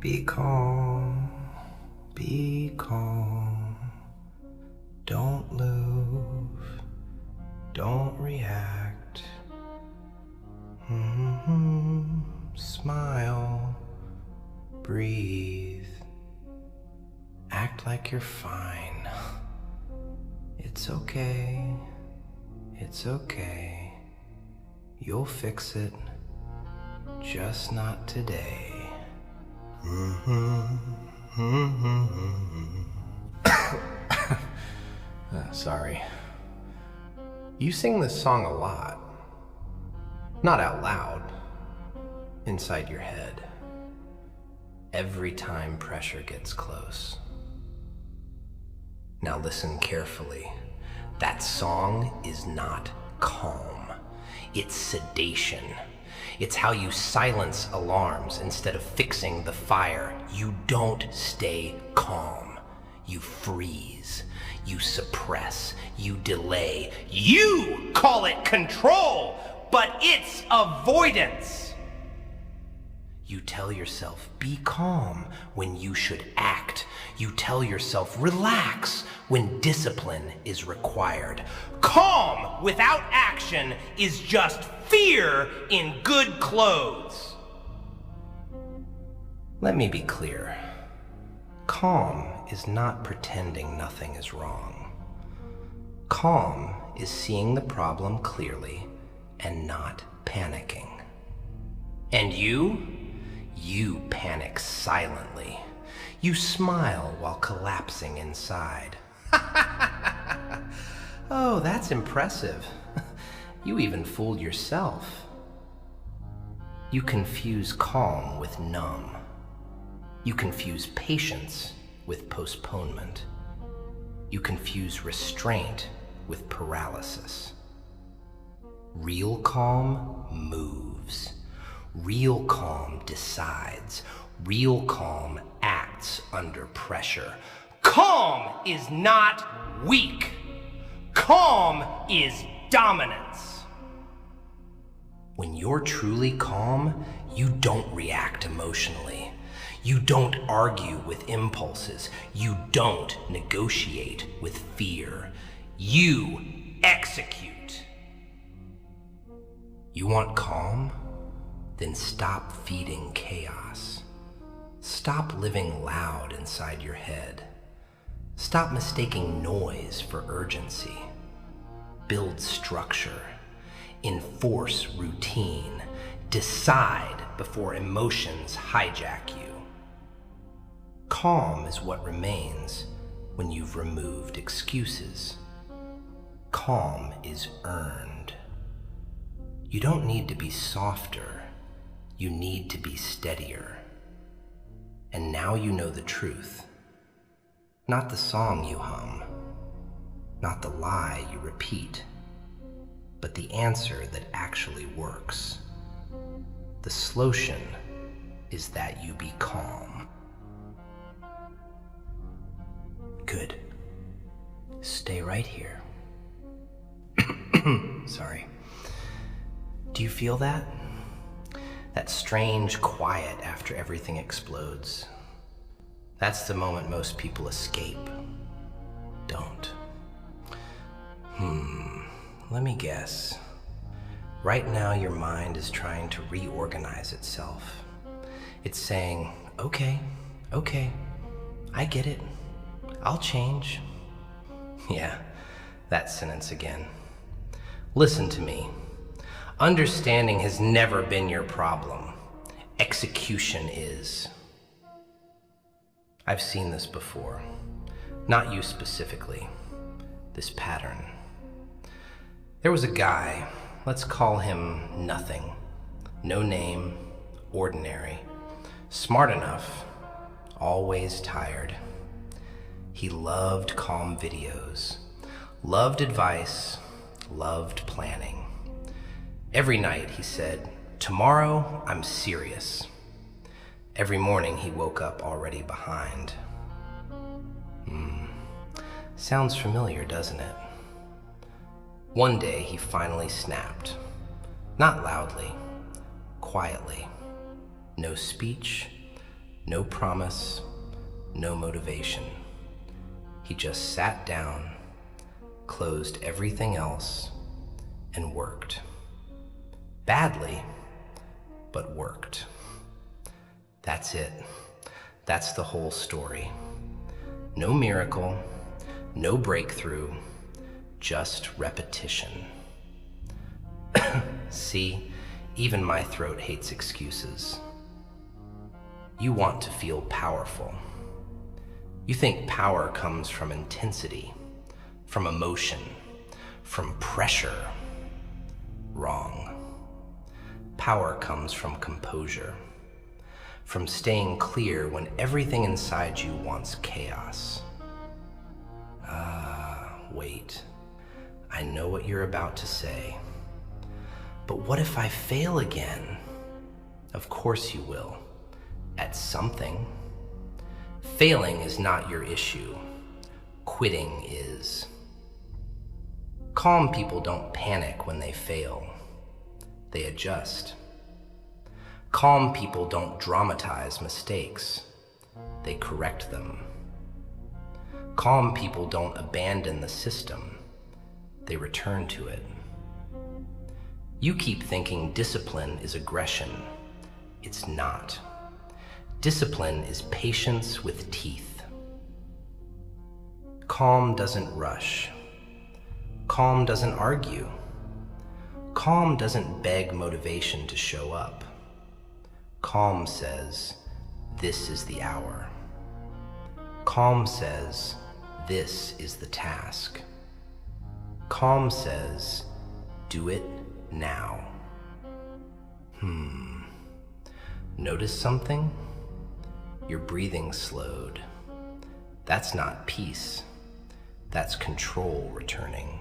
Be calm, be calm. Don't move, don't react. Smile, breathe. Act like you're fine. It's okay, it's okay. You'll fix it, just not today. Sorry. You sing this song a lot. Not out loud. Inside your head. Every time pressure gets close. Now listen carefully. That song is not calm. It's sedation. It's how you silence alarms instead of fixing the fire. You don't stay calm. You freeze. You suppress. You delay. You call it control, but it's avoidance. You tell yourself, be calm, when you should act. You tell yourself, relax, when discipline is required. Calm without action is just fear in good clothes. Let me be clear. Calm is not pretending nothing is wrong. Calm is seeing the problem clearly and not panicking. And you panic silently. You smile while collapsing inside. Oh, that's impressive. You even fooled yourself. You confuse calm with numb. You confuse patience with postponement. You confuse restraint with paralysis. Real calm moves. Real calm decides. Real calm acts under pressure. Calm is not weak. Calm is dominance. When you're truly calm, you don't react emotionally. You don't argue with impulses. You don't negotiate with fear. You execute. You want calm? Then stop feeding chaos. Stop living loud inside your head. Stop mistaking noise for urgency. Build structure. Enforce routine. Decide before emotions hijack you. Calm is what remains when you've removed excuses. Calm is earned. You don't need to be softer. You need to be steadier. And now you know the truth. Not the song you hum. Not the lie you repeat. But the answer that actually works. The solution is that you be calm. Good. Stay right here. Sorry. Do you feel that? That strange quiet after everything explodes. That's the moment most people escape. Don't. Let me guess. Right now your mind is trying to reorganize itself. It's saying, okay, I get it. I'll change. Yeah, that sentence again. Listen to me. Understanding has never been your problem. Execution is. I've seen this before. Not you specifically. This pattern. There was a guy, let's call him Nothing. No name, ordinary. Smart enough, always tired. He loved calm videos, loved advice, loved planning. Every night he said, tomorrow I'm serious. Every morning he woke up already behind. Sounds familiar, doesn't it? One day he finally snapped. Not loudly, quietly. No speech, No promise, no motivation. He just sat down, closed everything else, and worked. Badly, but worked. That's it. That's the whole story. No miracle, no breakthrough, just repetition. See, even my throat hates excuses. You want to feel powerful. You think power comes from intensity, from emotion, from pressure. Wrong. Power comes from composure, from staying clear when everything inside you wants chaos. Wait. I know what you're about to say. But what if I fail again? Of course you will. At something. Failing is not your issue. Quitting is. Calm people don't panic when they fail. They adjust. Calm people don't dramatize mistakes. They correct them. Calm people don't abandon the system. They return to it. You keep thinking discipline is aggression. It's not. Discipline is patience with teeth. Calm doesn't rush. Calm doesn't argue. Calm doesn't beg motivation to show up. Calm says, this is the hour. Calm says, this is the task. Calm says, do it now. Notice something? Your breathing slowed. That's not peace. That's control returning.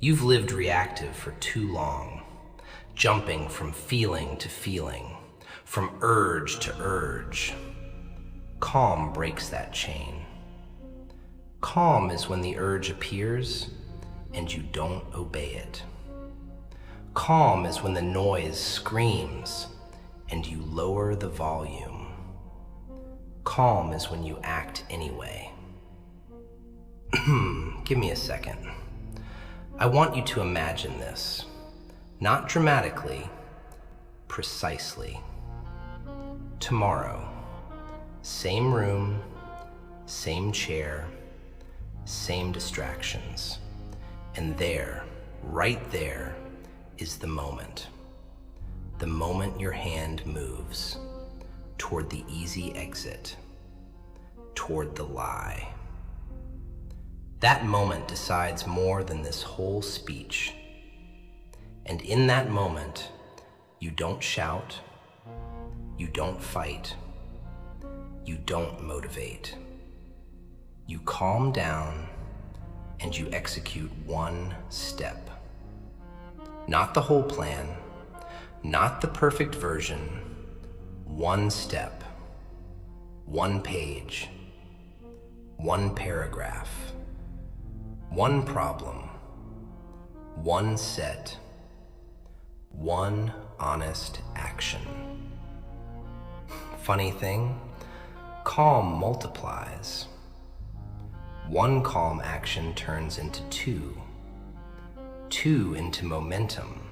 You've lived reactive for too long, jumping from feeling to feeling, from urge to urge. Calm breaks that chain. Calm is when the urge appears and you don't obey it. Calm is when the noise screams and you lower the volume. Calm is when you act anyway. Give me a second. I want you to imagine this, not dramatically, precisely. Tomorrow, same room, same chair, same distractions. And there, right there, is the moment. The moment your hand moves toward the easy exit, toward the lie. That moment decides more than this whole speech. And in that moment, you don't shout, you don't fight, you don't motivate. You calm down and you execute one step. Not the whole plan, not the perfect version, one step, one page, one paragraph, one problem, one set, one honest action. Funny thing, calm multiplies. One calm action turns into two, two into momentum,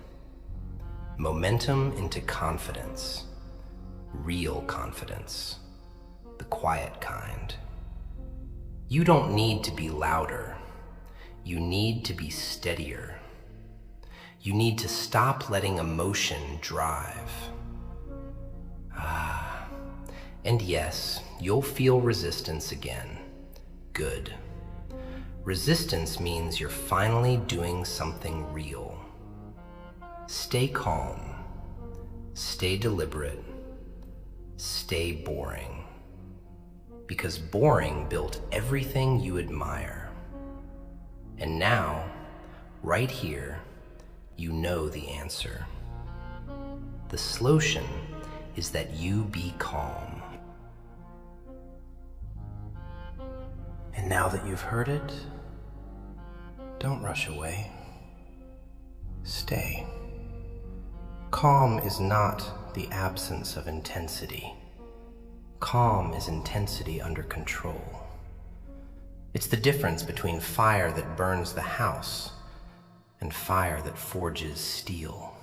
momentum into confidence, real confidence, the quiet kind. You don't need to be louder. You need to be steadier. You need to stop letting emotion drive. And yes, you'll feel resistance again. Good. Resistance means you're finally doing something real. Stay calm. Stay deliberate. Stay boring. Because boring built everything you admire. And now, right here, you know the answer. The solution is that you be calm. And now that you've heard it, don't rush away. Stay. Calm is not the absence of intensity. Calm is intensity under control. It's the difference between fire that burns the house and fire that forges steel.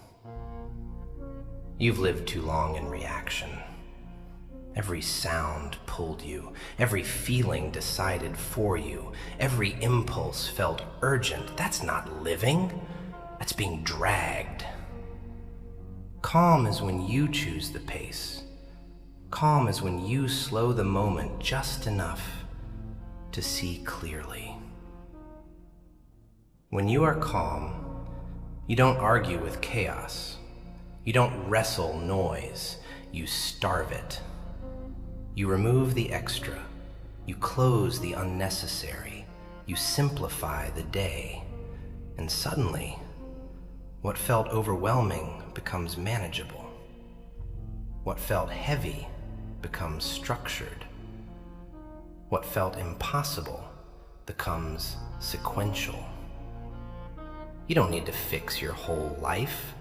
You've lived too long in reaction. Every sound pulled you, every feeling decided for you, every impulse felt urgent. That's not living, that's being dragged. Calm is when you choose the pace. Calm is when you slow the moment just enough to see clearly. When you are calm, you don't argue with chaos. You don't wrestle noise, you starve it. You remove the extra, you close the unnecessary, you simplify the day, and suddenly, what felt overwhelming becomes manageable. What felt heavy becomes structured. What felt impossible becomes sequential. You don't need to fix your whole life.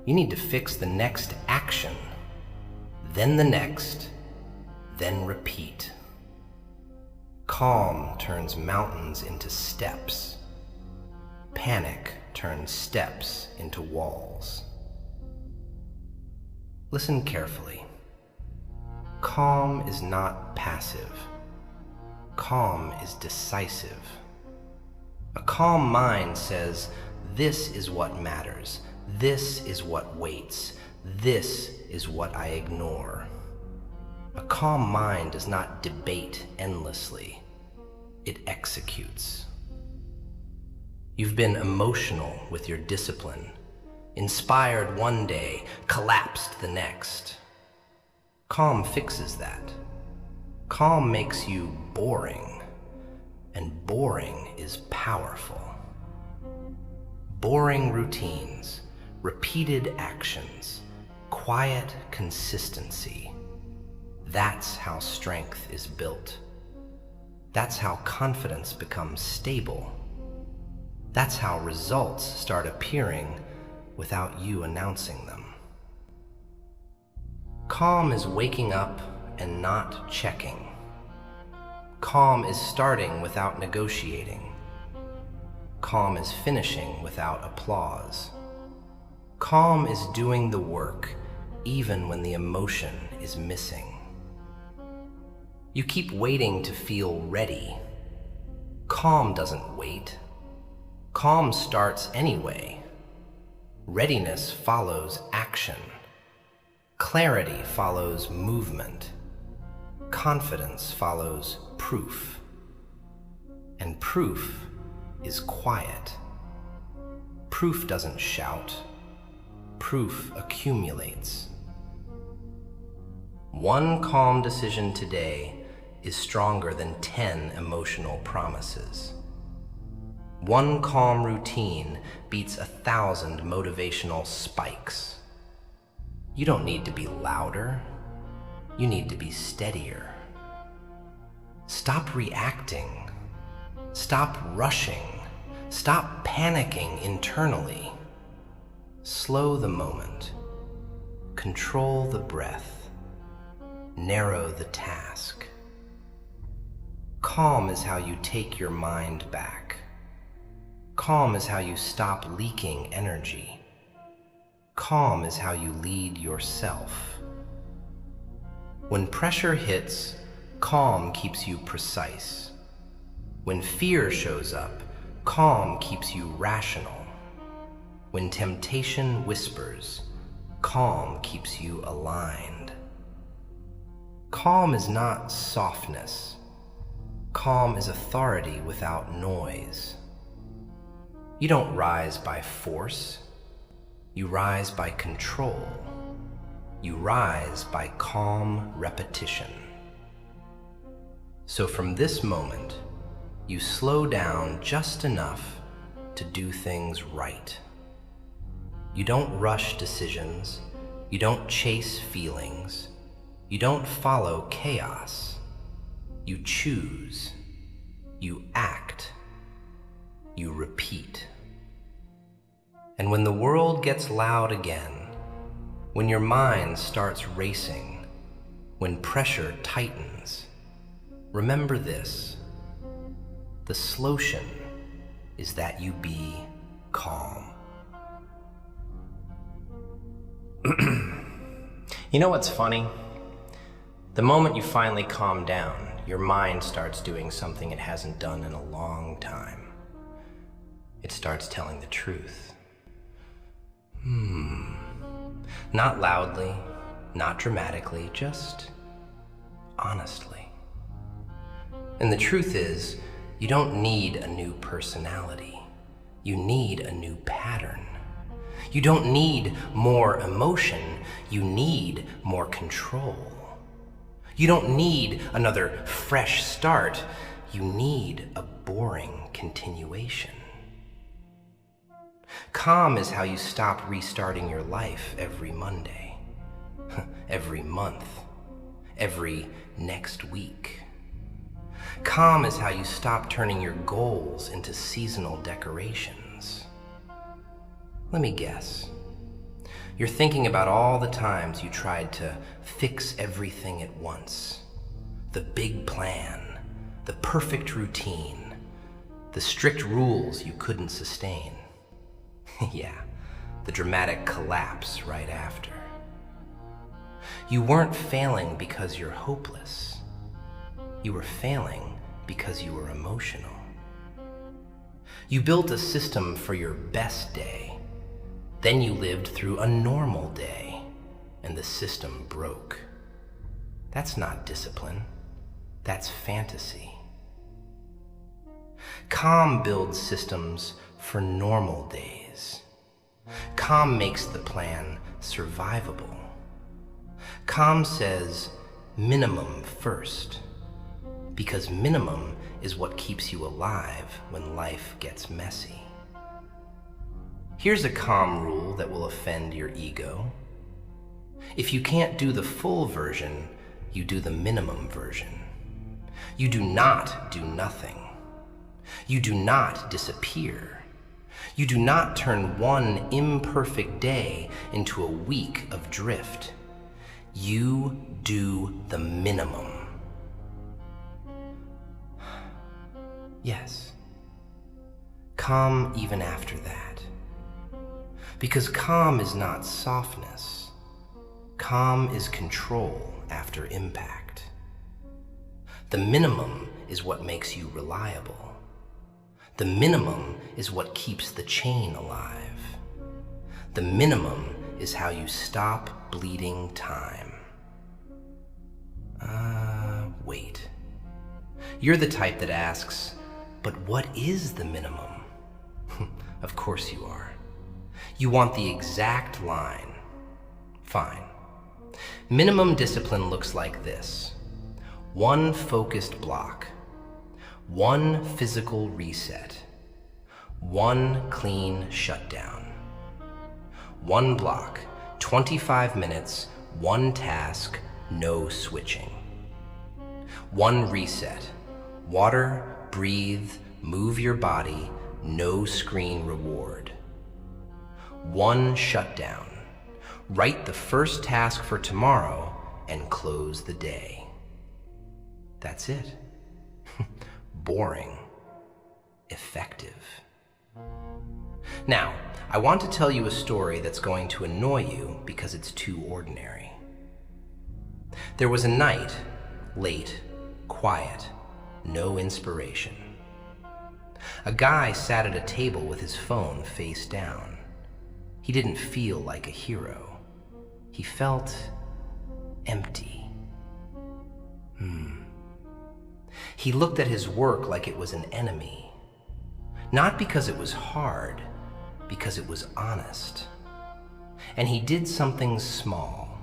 You need to fix the next action, then the next, then repeat. Calm turns mountains into steps. Panic turns steps into walls. Listen carefully. Calm is not passive. Calm is decisive. A calm mind says, this is what matters. This is what waits. This is what I ignore. A calm mind does not debate endlessly. It executes. You've been emotional with your discipline, inspired one day, collapsed the next. Calm fixes that. Calm makes you boring, and boring is powerful. Boring routines, repeated actions, quiet consistency. That's how strength is built. That's how confidence becomes stable. That's how results start appearing without you announcing them. Calm is waking up and not checking. Calm is starting without negotiating. Calm is finishing without applause. Calm is doing the work even when the emotion is missing. You keep waiting to feel ready. Calm doesn't wait. Calm starts anyway. Readiness follows action. Clarity follows movement. Confidence follows proof. And proof is quiet. Proof doesn't shout. Proof accumulates. One calm decision today is stronger than 10 emotional promises. One calm routine beats 1,000 motivational spikes. You don't need to be louder. You need to be steadier. Stop reacting. Stop rushing. Stop panicking internally. Slow the moment. Control the breath. Narrow the task. Calm is how you take your mind back. Calm is how you stop leaking energy. Calm is how you lead yourself. When pressure hits, calm keeps you precise. When fear shows up, calm keeps you rational. When temptation whispers, calm keeps you aligned. Calm is not softness. Calm is authority without noise. You don't rise by force. You rise by control. You rise by calm repetition. So from this moment, you slow down just enough to do things right. You don't rush decisions. You don't chase feelings. You don't follow chaos. You choose. You act. You repeat. And when the world gets loud again, when your mind starts racing, when pressure tightens, remember this: the solution is that you be calm. You know what's funny? The moment you finally calm down, your mind starts doing something it hasn't done in a long time. It starts telling the truth. Not loudly, not dramatically, just honestly. And the truth is, you don't need a new personality. You need a new pattern. You don't need more emotion. You need more control. You don't need another fresh start. You need a boring continuation. Calm is how you stop restarting your life every Monday, every month, every next week. Calm is how you stop turning your goals into seasonal decorations. Let me guess. You're thinking about all the times you tried to fix everything at once. The big plan, the perfect routine, the strict rules you couldn't sustain. Yeah, the dramatic collapse right after. You weren't failing because you're hopeless. You were failing because you were emotional. You built a system for your best day. Then you lived through a normal day, and the system broke. That's not discipline. That's fantasy. Calm builds systems for normal days. Calm makes the plan survivable. Calm says minimum first, because minimum is what keeps you alive when life gets messy. Here's a calm rule that will offend your ego. If you can't do the full version, you do the minimum version. You do not do nothing. You do not disappear. You do not turn one imperfect day into a week of drift. You do the minimum. Yes. Calm even after that. Because calm is not softness. Calm is control after impact. The minimum is what makes you reliable. The minimum is what keeps the chain alive. The minimum is how you stop bleeding time. Wait. You're the type that asks, but what is the minimum? Of course you are. You want the exact line. Fine. Minimum discipline looks like this. One focused block. One physical reset. One clean shutdown. One block, 25 minutes, one task, no switching. One reset. Water, breathe, move your body, no screen reward. One shutdown. Write the first task for tomorrow and close the day. That's it. Boring. Effective. Now, I want to tell you a story that's going to annoy you because it's too ordinary. There was a night, late, quiet, no inspiration. A guy sat at a table with his phone face down. He didn't feel like a hero. He felt empty. He looked at his work like it was an enemy. Not because it was hard, because it was honest. And he did something small.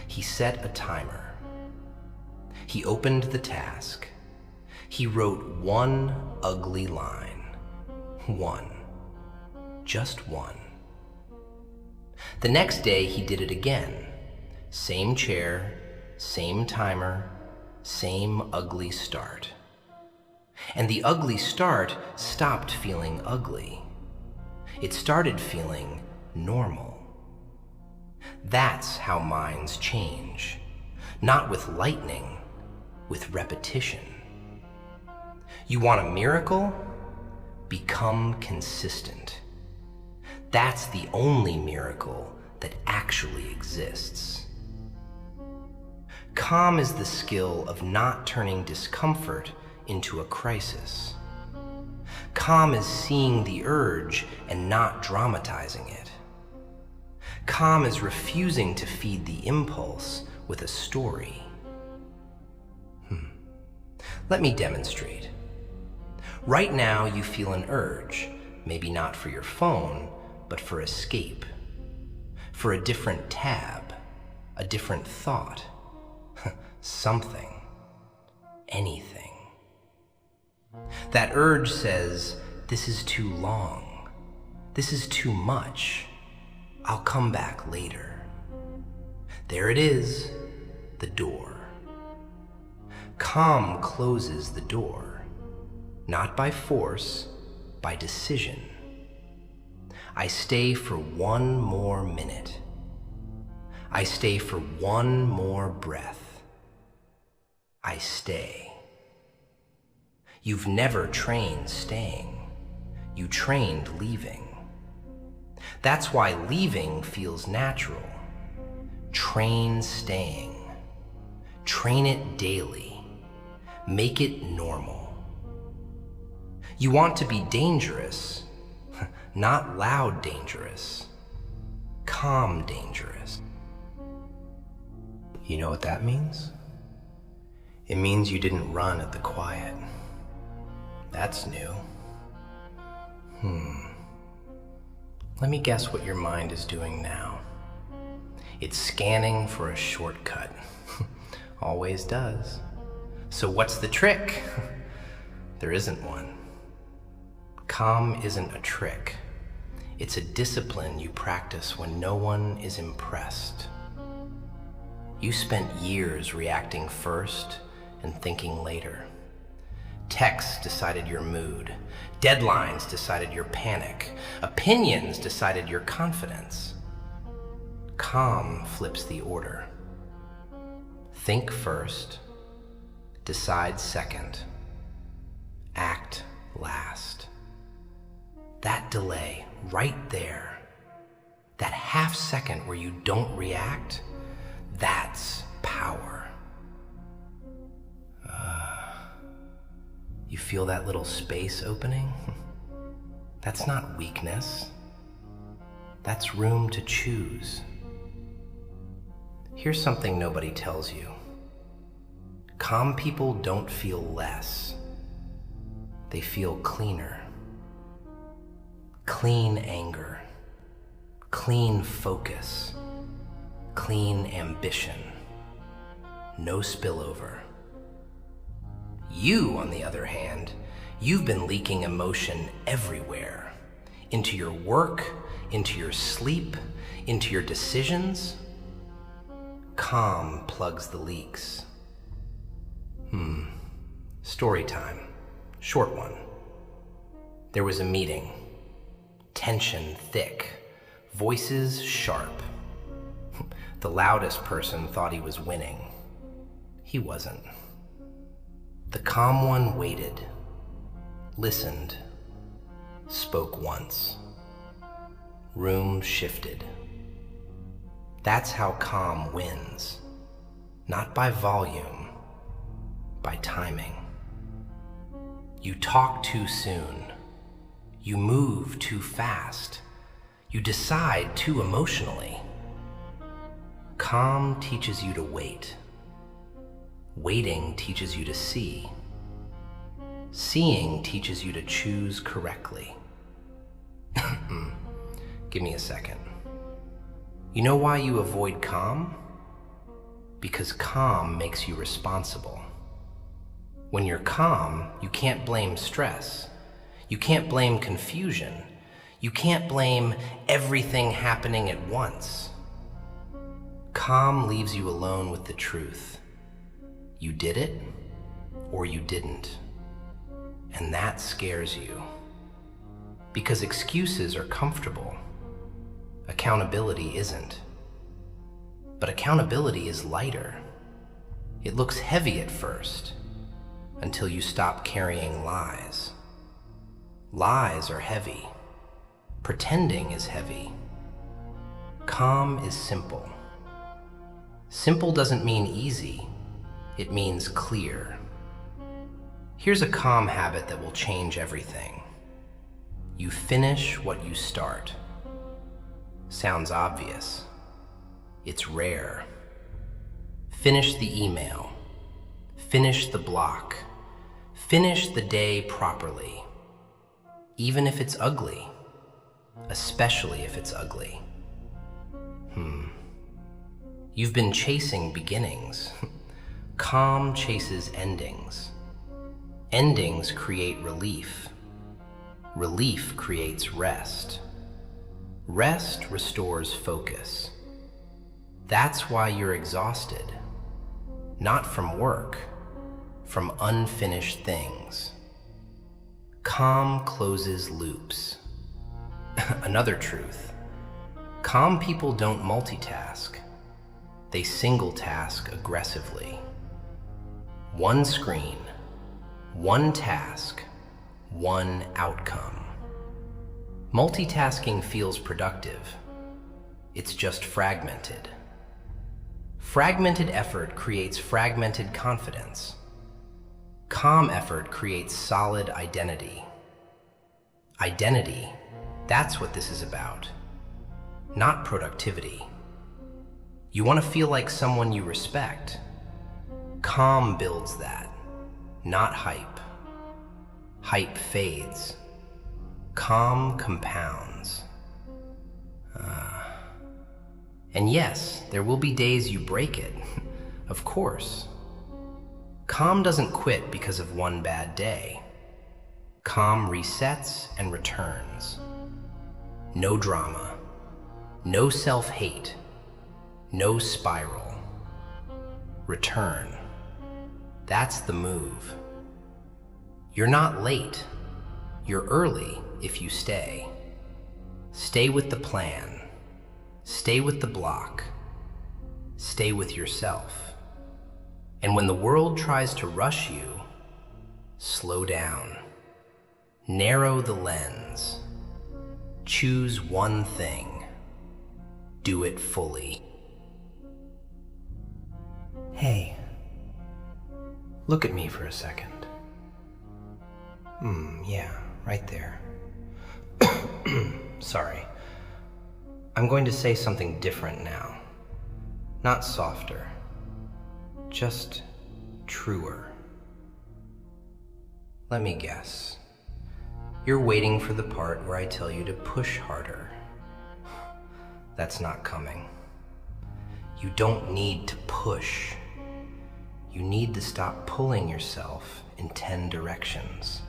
He set a timer. He opened the task. He wrote one ugly line. One. Just one. The next day he did it again. Same chair, same timer, same ugly start. And the ugly start stopped feeling ugly. It started feeling normal. That's how minds change. not with lightning, with repetition. You want a miracle? Become consistent. That's the only miracle that actually exists. Calm is the skill of not turning discomfort into a crisis. Calm is seeing the urge and not dramatizing it. Calm is refusing to feed the impulse with a story. Let me demonstrate. Right now you feel an urge, maybe not for your phone, but for escape, for a different tab, a different thought, something, anything. That urge says, this is too long, this is too much, I'll come back later. There it is, the door. Calm closes the door, not by force, by decision. I stay for one more minute. I stay for one more breath. I stay. You've never trained staying. You trained leaving. That's why leaving feels natural. Train staying. Train it daily. Make it normal. You want to be dangerous, not loud dangerous, calm dangerous. You know what that means? It means you didn't run at the quiet. That's new. Let me guess what your mind is doing now. It's scanning for a shortcut. Always does. So what's the trick? There isn't one. Calm isn't a trick. It's a discipline you practice when no one is impressed. You spent years reacting first and thinking later. Texts decided your mood. Deadlines decided your panic. Opinions decided your confidence. Calm flips the order. Think first. Decide second. Act last. That delay right there, that half second where you don't react, that's power. You feel that little space opening? That's not weakness. That's room to choose. Here's something nobody tells you. Calm people don't feel less. They feel cleaner. Clean anger. Clean focus. Clean ambition. No spillover. You, on the other hand, you've been leaking emotion everywhere. Into your work, into your sleep, into your decisions. Calm plugs the leaks. Story time. Short one. There was a meeting. Tension thick. Voices sharp. The loudest person thought he was winning. He wasn't. The calm one waited, listened, spoke once. Room shifted. That's how calm wins. Not by volume, by timing. You talk too soon. You move too fast. You decide too emotionally. Calm teaches you to wait. Waiting teaches you to see. Seeing teaches you to choose correctly. Give me a second. You know why you avoid calm? Because calm makes you responsible. When you're calm, you can't blame stress. You can't blame confusion. You can't blame everything happening at once. Calm leaves you alone with the truth. You did it, or you didn't. And that scares you. Because excuses are comfortable. Accountability isn't. But accountability is lighter. It looks heavy at first, until you stop carrying lies. Lies are heavy. Pretending is heavy. Calm is simple. Simple doesn't mean easy, it means clear. Here's a calm habit that will change everything. You finish what you start. Sounds obvious. It's rare. Finish the email. Finish the block. Finish the day properly. Even if it's ugly. Especially if it's ugly. You've been chasing beginnings. Calm chases endings. Endings create relief. Relief creates rest. Rest restores focus. That's why you're exhausted. Not from work, from unfinished things. Calm closes loops. Another truth. Calm people don't multitask. They single task aggressively. One screen, one task, one outcome. Multitasking feels productive. It's just fragmented. Fragmented effort creates fragmented confidence. Calm effort creates solid identity. Identity, that's what this is about. Not productivity. You want to feel like someone you respect. Calm builds that, not hype. Hype fades. Calm compounds. And yes, there will be days you break it, of course. Calm doesn't quit because of one bad day. Calm resets and returns. No drama, no self-hate, no spiral. Return. That's the move. You're not late. You're early if you stay. Stay with the plan. Stay with the block. Stay with yourself. And when the world tries to rush you, slow down. Narrow the lens. Choose one thing. Do it fully. Hey, look at me for a second. Yeah, right there. Sorry. I'm going to say something different now. Not softer. Just truer. Let me guess. You're waiting for the part where I tell you to push harder. That's not coming. You don't need to push. You need to stop pulling yourself in 10 directions.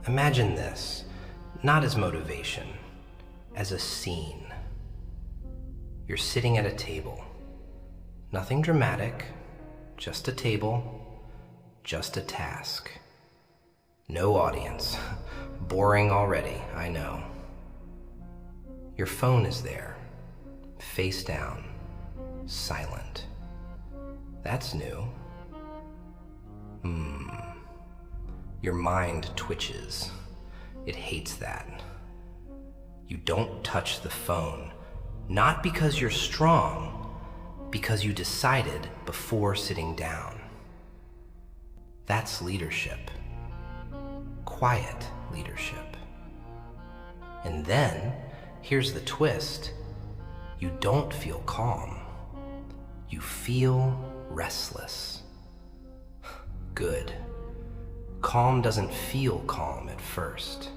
Imagine this, not as motivation, as a scene. You're sitting at a table. Nothing dramatic, just a table, just a task. No audience. Boring already, I know. Your phone is there, face down, silent. That's new. Your mind twitches. It hates that. You don't touch the phone, not because you're strong, because you decided before sitting down. That's leadership. Quiet leadership. And then, here's the twist. You don't feel calm. You feel restless. Good. Calm doesn't feel calm at first.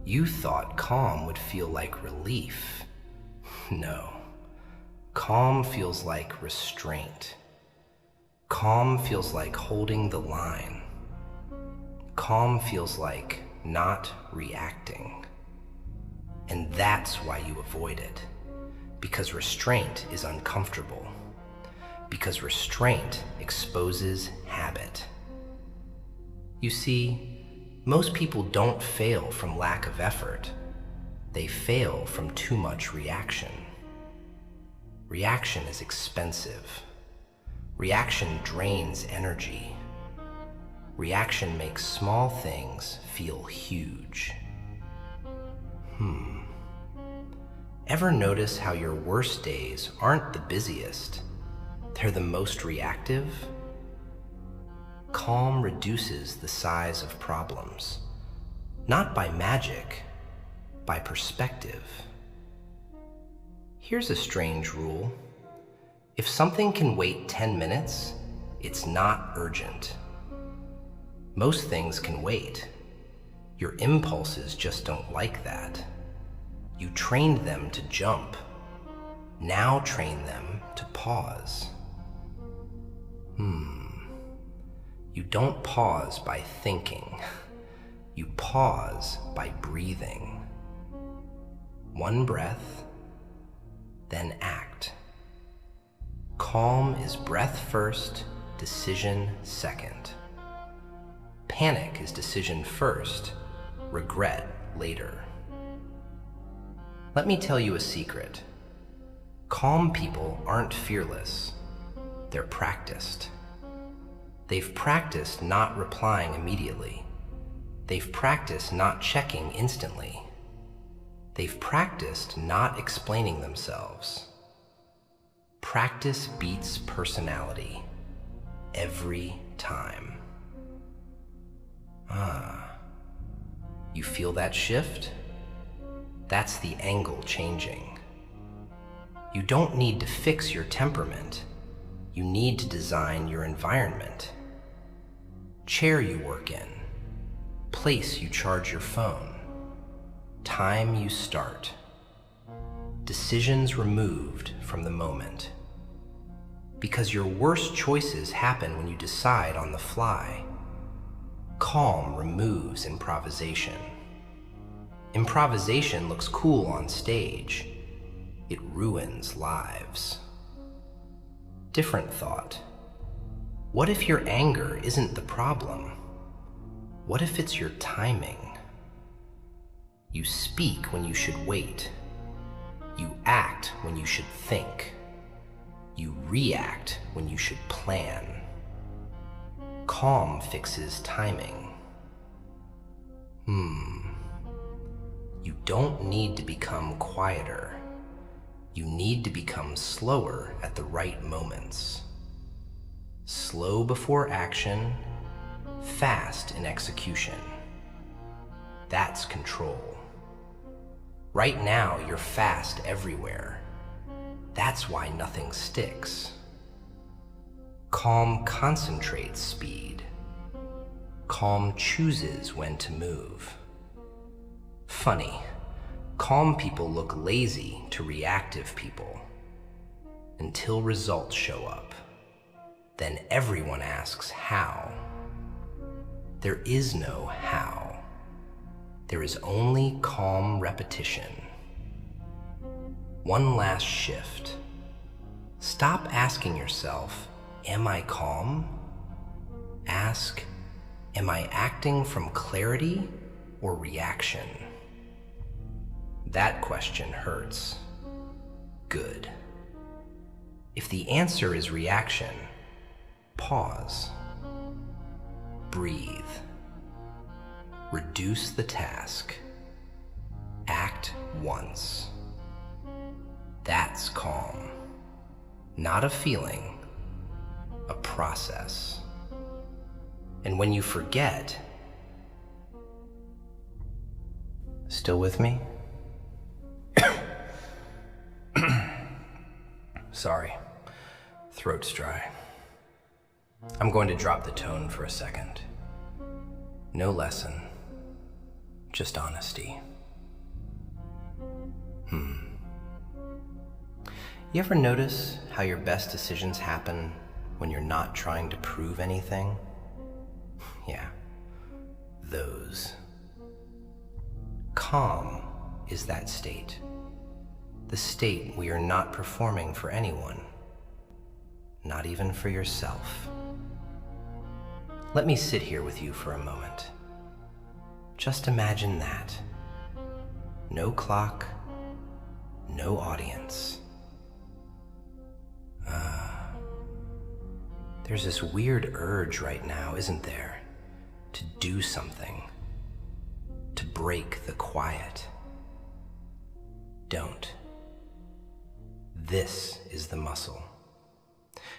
You thought calm would feel like relief. No. Calm feels like restraint. Calm feels like holding the line. Calm feels like not reacting. And that's why you avoid it. Because restraint is uncomfortable. Because restraint exposes habit. You see, most people don't fail from lack of effort. They fail from too much reaction. Reaction is expensive. Reaction drains energy. Reaction makes small things feel huge. Ever notice how your worst days aren't the busiest? They're the most reactive? Calm reduces the size of problems, not by magic, by perspective. Here's a strange rule. If something can wait 10 minutes, it's not urgent. Most things can wait. Your impulses just don't like that. You trained them to jump. Now train them to pause. You don't pause by thinking. You pause by breathing. One breath, then act. Calm is breath first, decision second. Panic is decision first, regret later. Let me tell you a secret. Calm people aren't fearless. They're practiced. They've practiced not replying immediately. They've practiced not checking instantly. They've practiced not explaining themselves. Practice beats personality every time. You feel that shift? That's the angle changing. You don't need to fix your temperament. You need to design your environment. Chair you work in, place you charge your phone, time you start, decisions removed from the moment. Because your worst choices happen when you decide on the fly. Calm removes improvisation. Improvisation looks cool on stage. It ruins lives. Different thought. What if your anger isn't the problem? What if it's your timing? You speak when you should wait. You act when you should think. You react when you should plan. Calm fixes timing. You don't need to become quieter. You need to become slower at the right moments. Slow before action, fast in execution. That's control. Right now, you're fast everywhere. That's why nothing sticks. Calm concentrates speed. Calm chooses when to move. Funny, calm people look lazy to reactive people until results show up. Then everyone asks how. There is no how. There is only calm repetition. One last shift. Stop asking yourself, am I calm? Ask, am I acting from clarity or reaction? That question hurts. Good. If the answer is reaction, pause. Breathe. Reduce the task. Act once. That's calm. Not a feeling, a process. And when you forget, still with me? Sorry, throat's dry. I'm going to drop the tone for a second. No lesson, just honesty. You ever notice how your best decisions happen when you're not trying to prove anything? Yeah, those. Calm is that state. The state where you're not performing for anyone, not even for yourself. Let me sit here with you for a moment. Just imagine that. No clock, no audience. There's this weird urge right now, isn't there? To do something. To break the quiet. Don't. This is the muscle.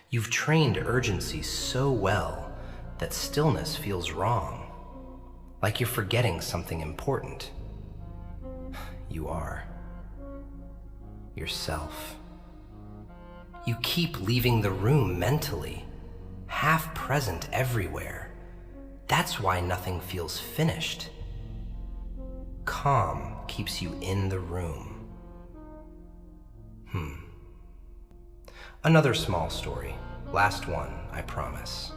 You've trained urgency so well that stillness feels wrong, like you're forgetting something important. You are. Yourself. You keep leaving the room mentally, half present everywhere. That's why nothing feels finished. Calm keeps you in the room. Another small story. Last one, I promise.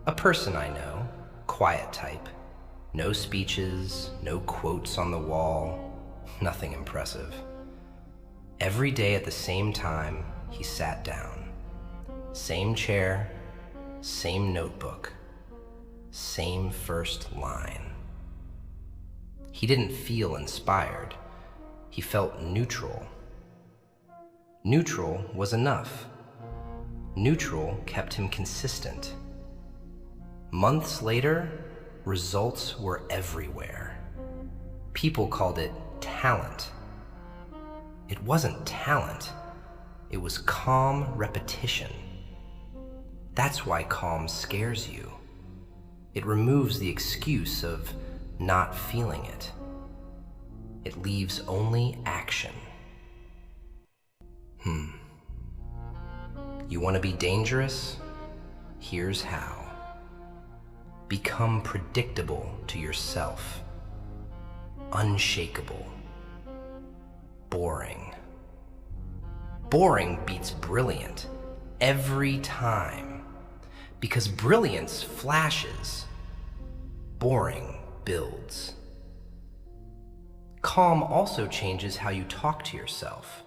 A person I know, quiet type. No speeches, no quotes on the wall, nothing impressive. Every day at the same time, he sat down. Same chair, same notebook, same first line. He didn't feel inspired. He felt neutral. Neutral was enough. Neutral kept him consistent. Months later, results were everywhere. People called it talent. It wasn't talent. It was calm repetition. That's why calm scares you. It removes the excuse of not feeling it. It leaves only action. You want to be dangerous? Here's how. Become predictable to yourself. Unshakable. Boring. Boring beats brilliant every time, because brilliance flashes. Boring builds. Calm also changes how you talk to yourself.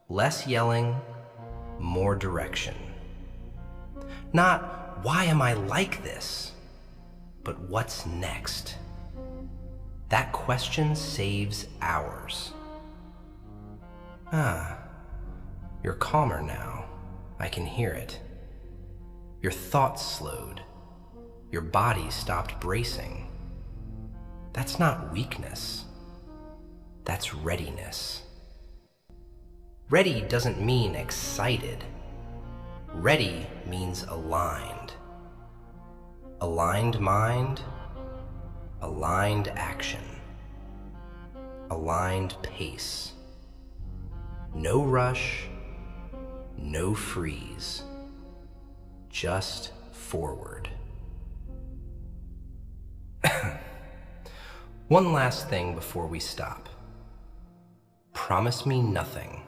Less yelling, more direction. Not, why am I like this? But what's next? That question saves hours. You're calmer now. I can hear it. Your thoughts slowed. Your body stopped bracing. That's not weakness. That's readiness. Ready doesn't mean excited. Ready means aligned. Aligned mind, aligned action, aligned pace. No rush, no freeze, just forward. One last thing before we stop. Promise me nothing.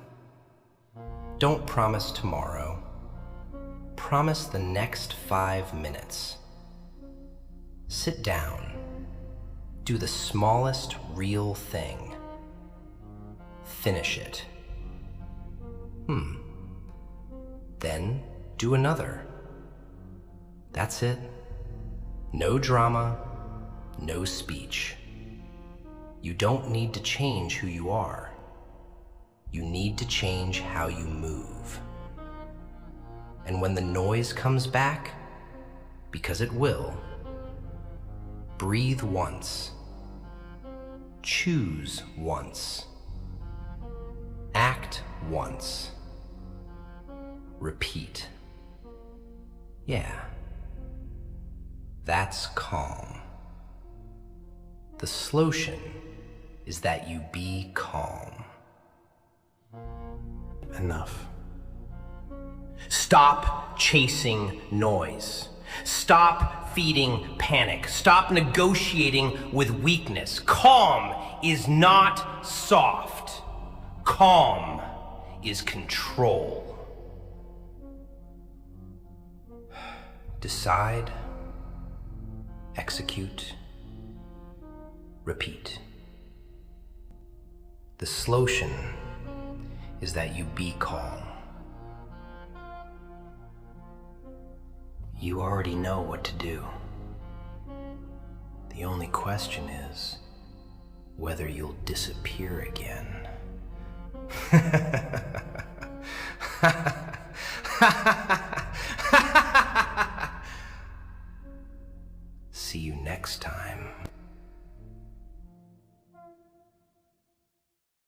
Don't promise tomorrow. Promise the next 5 minutes. Sit down. Do the smallest real thing. Finish it. Then do another. That's it. No drama, no speech. You don't need to change who you are. You need to change how you move. And when the noise comes back, because it will, breathe once. Choose once. Act once. Repeat. Yeah. That's calm. The slotion is that you be calm. Enough. Stop chasing noise. Stop feeding panic. Stop negotiating with weakness. Calm is not soft. Calm is control. Decide, execute, repeat. The slotion is that you be calm. You already know what to do. The only question is whether you'll disappear again. Ha ha ha ha ha! next time.